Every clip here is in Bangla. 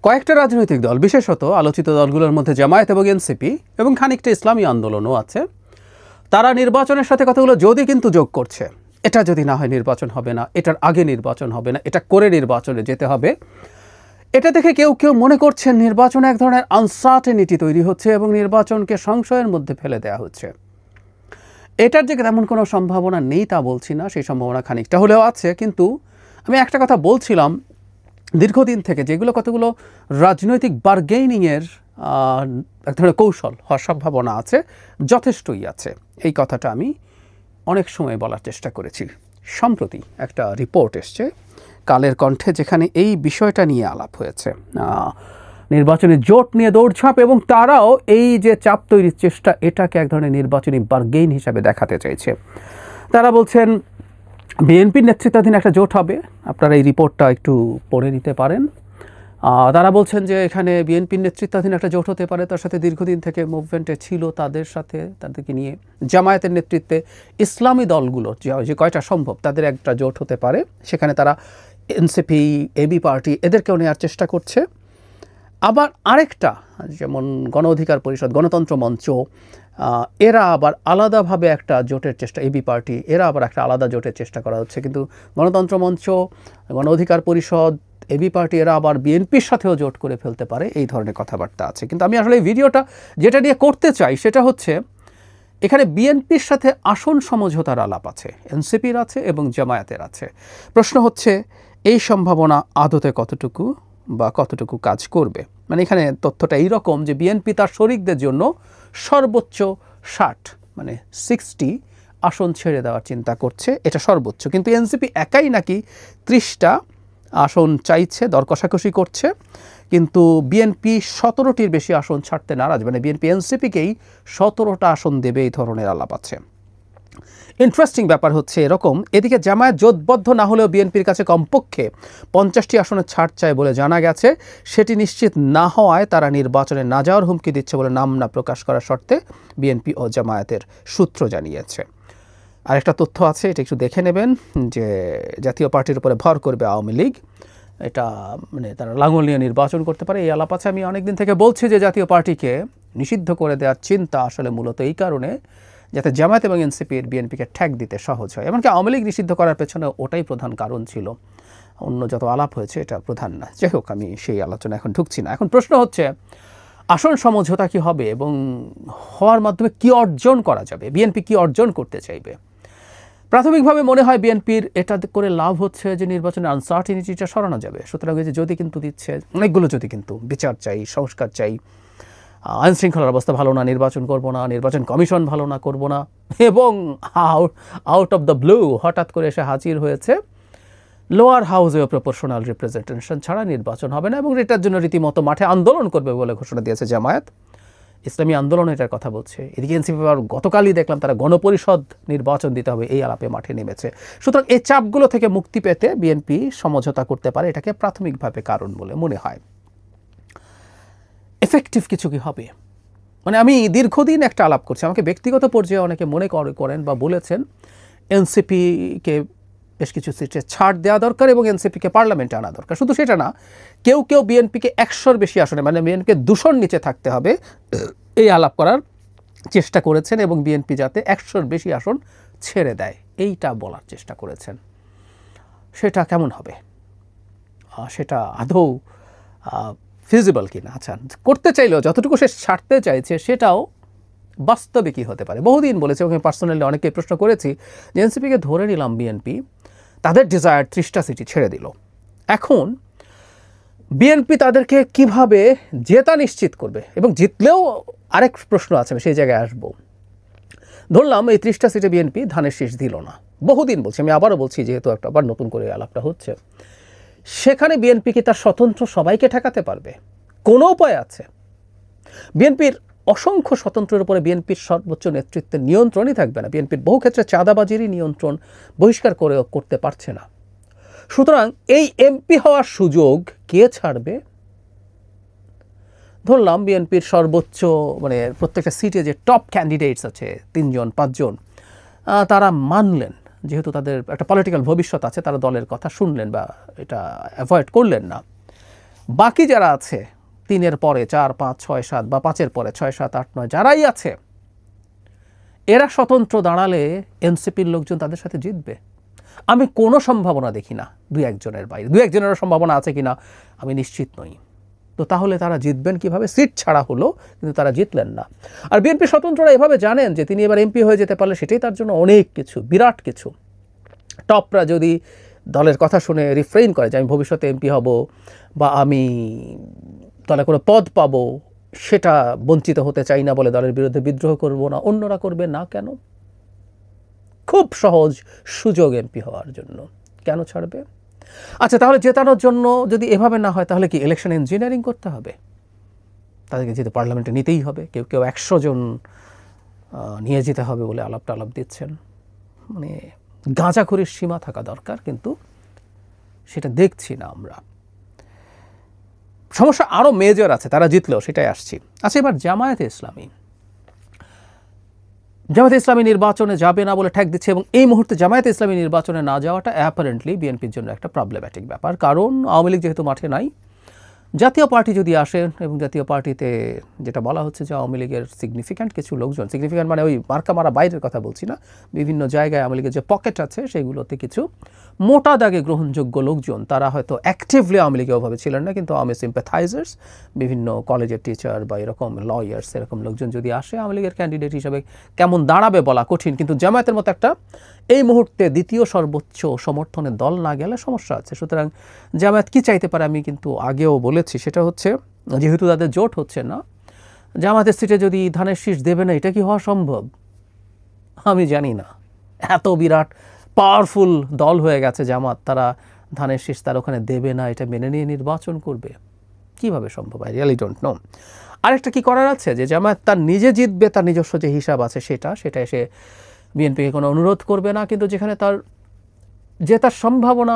কয়েকটা রাজনৈতিক দল, বিশেষত আলোচিত দলগুলোর মধ্যে জামায়াত এবং এনসিপি এবং খানিকটা ইসলামী আন্দোলনও আছে, তারা নির্বাচনের সাথে কতগুলো যদি কিন্তু যোগ করছে। এটা যদি না হয় নির্বাচন হবে না, এটার আগে নির্বাচন হবে না, এটা করে নির্বাচনে যেতে হবে। এটা দেখে কেউ কেউ মনে করছেন নির্বাচনে এক ধরনের আনসার্টেনিটি তৈরি হচ্ছে এবং নির্বাচনকে সংশয়ের মধ্যে ফেলে দেওয়া হচ্ছে। এটার যে তেমন কোনো সম্ভাবনা নেই তা বলছি না, সেই সম্ভাবনা খানিকটা হলেও আছে। কিন্তু আমি একটা কথা বলছিলাম, দীর্ঘদিন থেকে যেগুলো কতগুলো রাজনৈতিক বার্গেনিংয়ের এক ধরনের কৌশল হওয়ার সম্ভাবনা আছে, যথেষ্টই আছে। এই কথাটা আমি অনেক সময় বলার চেষ্টা করেছি। সম্প্রতি একটা রিপোর্ট এসছে কালের কণ্ঠে, যেখানে এই বিষয়টা নিয়ে আলাপ হয়েছে। নির্বাচনী জোট নিয়ে দৌড়ঝাঁপ এবং তারাও এই যে চাপ তৈরির চেষ্টা, এটাকে এক ধরনের নির্বাচনী বার্গেইন হিসাবে দেখাতে চাইছে। তারা বলছেন বিএনপির নেতৃত্বাধীন একটা জোট হবে, আপনারা এই রিপোর্টটা একটু পড়ে নিতে পারেন। তারা বলছেন যে এখানে বিএনপির নেতৃত্বাধীন একটা জোট হতে পারে, তার সাথে দীর্ঘদিন থেকে মুভমেন্টে ছিল তাদেরকে নিয়ে জামায়াতের নেতৃত্বে ইসলামী দলগুলোর যে কয়টা সম্ভব তাদের একটা জোট হতে পারে। সেখানে তারা এনসিপি, এবি পার্টি এদেরকেও নেওয়ার চেষ্টা করছে। আবার আরেকটা যেমন গণ অধিকার পরিষদ, গণতন্ত্র মঞ্চ, এরা আবার আলাদাভাবে একটা জোটের চেষ্টা, এবি পার্টি এরা আবার একটা আলাদা জোটের চেষ্টা করা হচ্ছে। কিন্তু গণতন্ত্র মঞ্চ, গণ অধিকার পরিষদ, এবি পার্টি এরা আবার বিএনপির সাথেও জোট করে ফেলতে পারে, এই ধরনের কথাবার্তা আছে। কিন্তু আমি আসলে এই ভিডিওটা যেটা নিয়ে করতে চাই সেটা হচ্ছে এখানে বিএনপির সাথে আসন সমঝোতার আলাপ আছে, এনসিপির আছে এবং জামায়াতের আছে। প্রশ্ন হচ্ছে এই সম্ভাবনা আদতে কতটুকু বা কতটুকু কাজ করবে। মানে এখানে তথ্যটা এইরকম যে বিএনপি তার শরিকদের জন্য সর্বোচ্চ 60 আসন ছেড়ে দেওয়ার চিন্তা করছে, এটা সর্বোচ্চ। কিন্তু এনসিপি একাই নাকি 30টা আসন চাইছে, দর কষাকষি করছে। কিন্তু বিএনপি 17টির বেশি আসন ছাড়তে নারাজ, মানে বিএনপি এনসিপিকেই 17টা আসন দেবে, এই ধরনের আলাপ আছে। ইন্টারেস্টিং ব্যাপার হচ্ছে এরকম, এদিকে জামায়াত জোটবদ্ধ না হলেও বিএনপির কাছে কমপক্ষে 50টি আসনের ছাড় চায় বলে জানা গেছে। সেটি নিশ্চিত না হওয়ায় তারা নির্বাচনে না যাওয়ার হুমকি দিচ্ছে বলে নাম না প্রকাশ করার শর্তে বিএনপি ও জামায়াতের সূত্র জানিয়েছে। আরেকটা তথ্য আছে, এটা একটু দেখে নেবেন, যে জাতীয় পার্টির উপরে ভর করবে আওয়ামী লীগ, এটা মানে তারা লাঙল নিয়ে নির্বাচন করতে পারে, এই আলাপ আছে। আমি অনেকদিন থেকে বলছি যে জাতীয় পার্টিকে নিষিদ্ধ করে দেওয়ার চিন্তা আসলে মূলত এই কারণে যাতে জামায়াত এবং এনসিপির বিএনপিকে ঠ্যাক দিতে সহজ হয়। এমনকি আওয়ামী লীগ নিষিদ্ধ করার পেছনে ওটাই প্রধান কারণ ছিল, অন্য যত আলাপ হয়েছে এটা প্রধান না। যাই হোক, আমি সেই আলোচনা এখন ঢুকছি না। এখন প্রশ্ন হচ্ছে আসন সমঝোতা কি হবে এবং হওয়ার মাধ্যমে কি অর্জন করা যাবে, বিএনপি কি অর্জন করতে চাইবে। প্রাথমিকভাবে মনে হয় বিএনপির এটা করে লাভ হচ্ছে যে নির্বাচনের আনসার্টিনিটিটা সরানো যাবে। সুতরাং এই যে যদি কিন্তু দিচ্ছে, অনেকগুলো যদি কিন্তু, বিচার চাই, সংস্কার চাই, আইন শৃঙ্খলার অবস্থা ভালো না, নির্বাচন করব না, নির্বাচন কমিশন ভালো না, করব না, এবং আউট অফ দ্য ব্লু হঠাৎ করে এসে হাজির হয়েছে লোয়ার হাউসে প্রপোর্শনাল রিপ্রেজেন্টেশন ছাড়া নির্বাচন হবে না, এবং এটার জন্য রীতিমতো মাঠে আন্দোলন করবে বলে ঘোষণা দিয়েছে জামায়াত। ইসলামী আন্দোলন এটার কথা বলছে। এদিকে এনসিপি গতকালই দেখলাম তারা গণপরিষদ নির্বাচন দিতে হবে, এই আলাপে মাঠে নেমেছে। সুতরাং এই চাপগুলো থেকে মুক্তি পেতে বিএনপি সমঝোতা করতে পারে, এটাকে প্রাথমিকভাবে কারণ বলে মনে হয়। এফেক্টিভ কিছু কি হবে, মানে আমি দীর্ঘদিন একটা আলাপ করছি, আমাকে ব্যক্তিগত পর্যায়ে অনেকে মনে করেন বা বলেছেন এনসিপিকে বেশ কিছু সিটে ছাড় দেওয়া দরকার এবং এনসিপিকে পার্লামেন্টে আনা দরকার। শুধু সেটা না, কেউ কেউ বিএনপিকে 100-র বেশি আসনে, মানে বিএনপিকে 200-র নিচে থাকতে হবে, এই আলাপ করার চেষ্টা করেছেন এবং বিএনপি যাতে 100-র বেশি আসন ছেড়ে দেয় এইটা বলার চেষ্টা করেছেন। সেটা কেমন হবে, সেটা আদৌ ফিজিবল কিনা। আচ্ছা, করতে চাইলেও যতটুকু সে ছাড়তে চাইছে সেটাও বাস্তবে কী হতে পারে। বহুদিন বলেছে, ওকে পার্সোনালি অনেকে প্রশ্ন করেছি যে এনসিপিকে ধরে নিলাম বিএনপি তাদের ডিজায়ার 30টা সিটি ছেড়ে দিল, এখন বিএনপি তাদেরকে কিভাবে জেতা নিশ্চিত করবে, এবং জিতলেও আরেক প্রশ্ন আছে, আমি সেই জায়গায় আসবো। ধরলাম এই 30টা সিটে বিএনপি ধানের শীষ দিল না, বহুদিন বলছি, আমি আবারও বলছি যেহেতু একটা আবার নতুন করে আলাপটা হচ্ছে, সেখানে বিএনপি কি তার স্বতন্ত্র সবাইকে ঠেকাতে পারবে? কোনো উপায় আছে? বিএনপির অসংখ্য স্বতন্ত্রের উপরে বিএনপির সর্বোচ্চ নেতৃত্বের নিয়ন্ত্রণই থাকবে না। বিএনপির বহু ক্ষেত্রে চাঁদাবাজিরই নিয়ন্ত্রণ বহিষ্কার করতে পারছে না। সুতরাং এই এমপি হওয়ার সুযোগ কে ছাড়বে? ধরলাম বিএনপির সর্বোচ্চ, মানে প্রত্যেকটা সিটে যে টপ ক্যান্ডিডেটস আছে 3জন 5জন, তারা মানলেন, যেহেতু তাদের একটা পলিটিক্যাল ভবিষ্যৎ আছে, তারা দলের কথা শুনলেন বা এটা অ্যাভয়েড করলেন না। বাকি যারা আছে 3-এর পরে 4, 5, 6, 7 বা 5-এর পরে 6, 7, 8, 9 যারাই আছে, এরা স্বতন্ত্র দাঁড়ালে এনসিপির লোকজন তাদের সাথে জিতবে। আমি কোনো সম্ভাবনা দেখি না 2-1 জনের বাইরে। 2-1 জনেরও সম্ভাবনা আছে কিনা আমি নিশ্চিত নই। তো তাহলে তারা জিতবেন কিভাবে? সিট ছাড়া হলো, কিন্তু তারা জিতলেন না। আর বিএনপি স্বতন্ত্ররা এভাবে জানেন যে তিনি এবার এমপি হয়ে যেতে পারলে সেটাই তার জন্য অনেক কিছু, বিরাট কিছু। টপরা যদি দলের কথা শুনে রিফ্রেইন করে যে আমি ভবিষ্যতে এমপি হব বা আমি দলে কোনো পদ পাবো, সেটা বঞ্চিত হতে চাই না বলে দলের বিরুদ্ধে বিদ্রোহ করব না, অন্যরা করবে না কেন? খুব সহজ সুযোগ এমপি হওয়ার জন্য, কেন ছাড়বে? আচ্ছা, তাহলে জেতানোর জন্য যদি এভাবে না হয়, তাহলে কি ইলেকশন ইঞ্জিনিয়ারিং করতে হবে? তাদেরকে যেহেতু পার্লামেন্টে নিতেই হবে, কেউ কেউ 100 জন নিয়ে যেতে হবে বলে আলাপ টালাপ দিচ্ছেন। মানে গাঁজাখুরির সীমা থাকা দরকার, কিন্তু সেটা দেখছি না আমরা। সমস্যা আরও মেজর আছে, তারা জিতলেও, সেটাই আসছি। আচ্ছা, এবার জামায়াতে ইসলামী নির্বাচনে যাবে না বলে ঠেক দিচ্ছে, এবং এই মুহূর্তে জামায়াতে ইসলামী নির্বাচনে না যাওয়াটা অ্যাপারেন্টলি বিএনপির জন্য একটা প্রবলেম্যাটিক ব্যাপার। কারণ আওয়ামী লীগ যেহেতু মাঠে নাই, জাতীয় পার্টি যদি আসে, এবং জাতীয় পার্টিতে যেটা বলা হচ্ছে যে আওয়ামী লীগের সিগনিফিক্যান্ট কিছু লোকজন, সিগনিফিক্যান্ট মানে ওই মার্কা মারা বাইরের কথা বলছি না, বিভিন্ন জায়গায় আওয়ামী লীগের যে পকেট আছে সেগুলোতে কিছু মোটা দাগে গ্রহণযোগ্য লোকজন, তারা হয়তো অ্যাক্টিভলি আওয়ামী লীগে ওভাবে ছিলেন না, কিন্তু আওয়ামী সিম্প্যাথাইজার্স, বিভিন্ন কলেজের টিচার বা এরকম লয়ার্স, এরকম লোকজন যদি আসে, আওয়ামী লীগের ক্যান্ডিডেট হিসেবে কেমন দাঁড়াবে বলা কঠিন। কিন্তু জামায়াতের মতো একটা এই মুহূর্তে দ্বিতীয় সর্বোচ্চ সমর্থনের দল না গেলে সমস্যা আছে। সুতরাং জামায়াত কি চাইতে পারে আমি কিন্তু আগেও বলেছি, সেটা হচ্ছে যেহেতু তাদের জোট হচ্ছে না, জামায়াতের সিটে যদি ধানের শীষ দেবে না, এটা কি হওয়া সম্ভব? আমি জানি না। এত বিরাট পাওয়ারফুল দল হয়ে গেছে জামাত, তারা ধানের শীষ তার ওখানে দেবে না, এটা মেনে নিয়ে নির্বাচন করবে, কিভাবে সম্ভব? I really don't know. আরেকটা কি করার আছে যে জামায়াত তার নিজে জিতবে, তার নিজস্ব যে হিসাব আছে সেটা এসে বিএনপিকে কোনো অনুরোধ করবে না, কিন্তু যেখানে তার জেতার সম্ভাবনা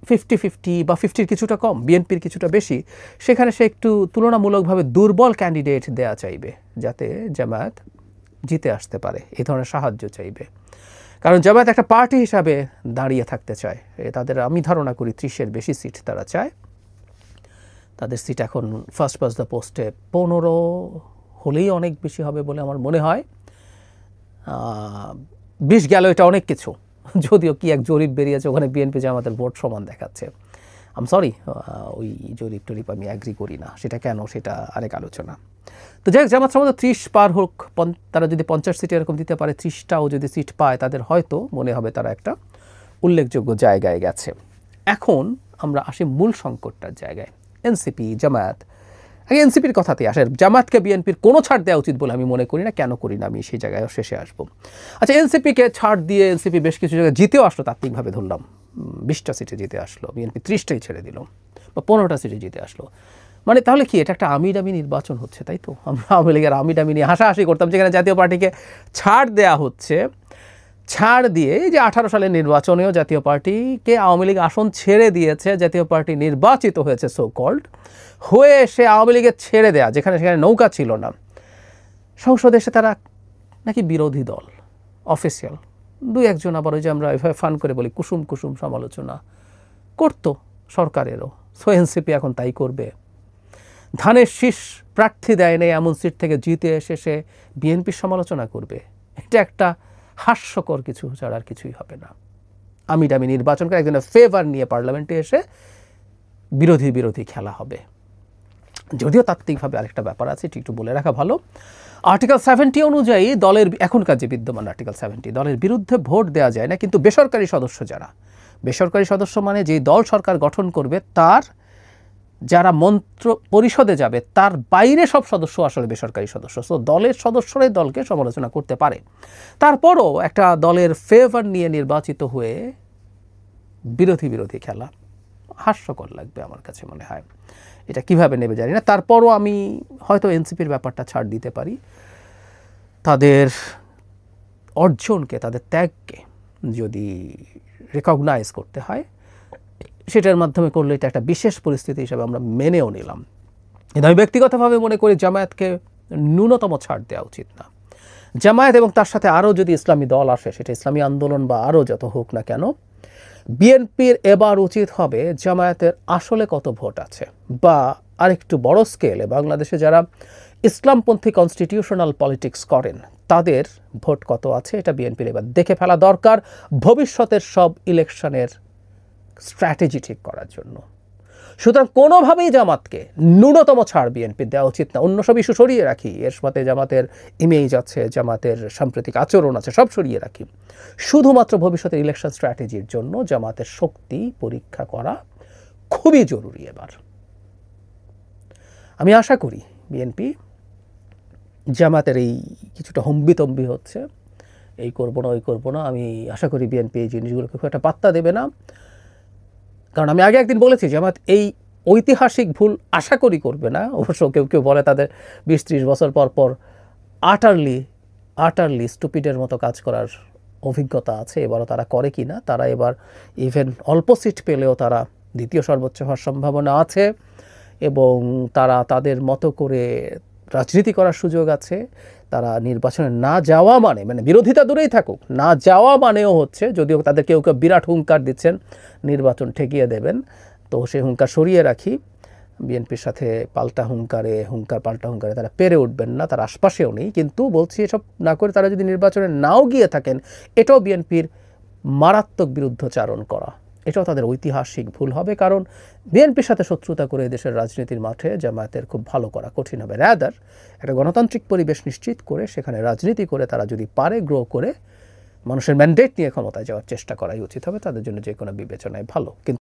50-50 বা 50-র কিছুটা কম, বিএনপির কিছুটা বেশি, সেখানে সে একটু তুলনামূলকভাবে দুর্বল ক্যান্ডিডেট দেয়া চাইবে যাতে জামায়াত জিতে আসতে পারে, এই ধরনের সাহায্য চাইবে। কারণ জামায়াত একটা পার্টি হিসাবে দাঁড়িয়ে থাকতে চায়, তাদের আমি ধারণা করি 30-এর বেশি সিট তারা চায়। তাদের সিট এখন ফার্স্ট পাস দ্য পোস্টে 15 হলেই অনেক বেশি হবে বলে আমার মনে হয়। 20 গেল, এটা অনেক কিছু, যদিও কি এক জরিপ বেরিয়েছে ওখানে বিএনপি জামাতের ভোট সমান দেখাচ্ছে। আম সরি, ওই জরিপ টরিপ আমি অ্যাগ্রি করি না, সেটা কেন সেটা আরেক আলোচনা। তো যাই হোক, জামাত সম্ভবত 30 পার হোক, তারা যদি 50 সিটে এরকম দিতে পারে, 30টাও যদি সিট পায়, তাদের হয়তো মনে হবে তারা একটা উল্লেখযোগ্য জায়গায় গেছে। এখন আমরা আসি মূল সংকটটার জায়গায়, এনসিপি জামায়াত। আগে এনসিপির কথাতেই আসে, জামায়াতকে বিএনপির কোনো ছাড় দেওয়া উচিত বলে আমি মনে করি না। কেন করি না আমি সেই জায়গায় শেষে আসবো। আচ্ছা, এনসিপিকে ছাড় দিয়ে এনসিপি বেশ কিছু জায়গায় জিতেও আসলো, তাত্ত্বিকভাবে ধরলাম 20টা সিটে জিতে আসলো, বিএনপি 30টাই ছেড়ে দিল, বা 15টা সিটে জিতে আসলো। মানে তাহলে কি এটা একটা আমিডামি নির্বাচন হচ্ছে, তাই তো? আমরা আওয়ামী লীগের আমিডামি নিয়ে হাসাহাসি করতাম, যেখানে জাতীয় পার্টিকে ছাড় দেওয়া হচ্ছে, ছাড় দিয়ে যে 18 সালের নির্বাচনেও জাতীয় পার্টিকে আওয়ামী লীগ আসন ছেড়ে দিয়েছে, জাতীয় পার্টি নির্বাচিত হয়েছে সো কল্ড, হয়ে এসে আওয়ামী লীগের ছেড়ে দেয়া, যেখানে সেখানে নৌকা ছিল না, সংসদে এসে তারা নাকি বিরোধী দল অফিসিয়াল, 2-1 আবার ওই যে আমরা এভাবে ফান করে বলি কুসুম কুসুম সমালোচনা করতো সরকারেরও। সো এনসিপি এখন তাই করবে। ধানের শীষ প্রার্থী দেয় নেই এমন সিট থেকে জিতে এসে সে বিএনপির সমালোচনা করবে, এটা একটা হাস্যকর কিছু ছাড়া আর কিছুই হবে না। আমিডামি নির্বাচন করে একজনের ফেভার নিয়ে পার্লামেন্টে এসে বিরোধী খেলা হবে। যদিও তাত্ত্বিকভাবে আরেকটা ব্যাপার আছে, এটি একটু বলে রাখা ভালো। আর্টিকেল 70 অনুযায়ী দলের, এখনকার যে বিদ্যমান আর্টিকেল 70, দলের বিরুদ্ধে ভোট দেওয়া যায় না, কিন্তু বেসরকারি সদস্য যারা, বেসরকারি সদস্য মানে যেই দল সরকার গঠন করবে তার যারা মন্ত্র পরিষদে যাবে তার বাইরে সব সদস্য আসলে বেসরকারি সদস্য। সো দলের সদস্যরাই দলকে সমালোচনা করতে পারে। তারপরও একটা দলের ফেভার নিয়ে নির্বাচিত হয়ে বিরোধী খেলা হাস্যকর লাগবে আমার কাছে মনে হয়। এটা কিভাবে নেবে জানি না। তারপরও আমি হয়তো এনসিপির ব্যাপারটা ছাড় দিতে পারি, তাদের অর্জনকে, তাদের ত্যাগকে যদি রেকগনাইজ করতে হয়, সেটার মাধ্যমে করলে এটা একটা বিশেষ পরিস্থিতি হিসাবে আমরা মেনেও নিলাম। কিন্তু আমি ব্যক্তিগতভাবে মনে করি জামায়াতকে ন্যূনতম ছাড় দেওয়া উচিত না। জামায়াত এবং তার সাথে আরও যদি ইসলামী দল আসে, সেটা ইসলামী আন্দোলন বা আরও যত হোক না কেন, বিএনপির এবার উচিত হবে জামায়াতের আসলে কত ভোট আছে, বা আরেকটু বড় স্কেলে বাংলাদেশে যারা ইসলামপন্থী কনস্টিটিউশনাল পলিটিক্স করেন তাদের ভোট কত আছে, এটা বিএনপির এবার দেখে ফেলা দরকার ভবিষ্যতের সব ইলেকশনের স্ট্র্যাটেজি ঠিক করার জন্য। সুতরাং কোনোভাবেই জামাতকে ন্যূনতম ছাড় বিএনপি দেওয়া উচিত না। অন্য সব ইস্যু সরিয়ে রাখি, এর সাথে জামাতের ইমেজ আছে, জামাতের সাম্প্রতিক আচরণ আছে, সব সরিয়ে রাখি। শুধুমাত্র ভবিষ্যতের ইলেকশন স্ট্র্যাটেজির জন্য জামাতের শক্তি পরীক্ষা করা খুবই জরুরি এবার। আমি আশা করি বিএনপি জামাতের এই কিছুটা হম্বিতম্বি হচ্ছে, এই করবো না ওই করবো না, আমি আশা করি বিএনপি এই জিনিসগুলোকে খুব একটা পাত্তা দেবে না। কারণ আমি আগে একদিন বলেছি জামাত এই ঐতিহাসিক ভুল আশা করি করবে না। অবশ্য কেউ কেউ বলে তাদের 20-30 বছর পর পর আটারলি স্টুপিডের মতো কাজ করার অভিজ্ঞতা আছে, এবারও তারা করে কি না। তারা এবার ইভেন অল্প সিট পেলেও তারা দ্বিতীয় সর্বোচ্চ হওয়ার সম্ভাবনা আছে, এবং তারা তাদের মতো করে রাজনীতি করার সুযোগ আছে। তারা নির্বাচনে না যাওয়া মানে বিরোধিতা দূরেই থাকুক, না যাওয়া মানেও হচ্ছে, যদিও তাদের কেউ কেউ বিরাট হুঙ্কার দিচ্ছেন নির্বাচন ঠেকিয়ে দেবেন, তো সেই হুঙ্কার সরিয়ে রাখি। বিএনপির সাথে পাল্টা হুঙ্কারে তারা পেরে উঠবেন না, তার আশপাশেও নেই। কিন্তু বলছি এসব না করে তারা যদি নির্বাচনে নাও গিয়ে থাকেন, এটাও বিএনপির মারাত্মক বিরুদ্ধচারণ করা, এটাও তাদের ঐতিহাসিক ভুল হবে। কারণ বিএনপির সাথে শত্রুতা করে দেশের রাজনীতির মাঠে জামায়াতের খুব ভালো করা কঠিন হবে। রাদার একটা গণতান্ত্রিক পরিবেশ নিশ্চিত করে সেখানে রাজনীতি করে তারা যদি পারে গ্রো করে মানুষের ম্যান্ডেট নিয়ে ক্ষমতায় যাওয়ার চেষ্টা করাই উচিত হবে, তাদের জন্য যে কোনো বিবেচনায় ভালো। কিন্তু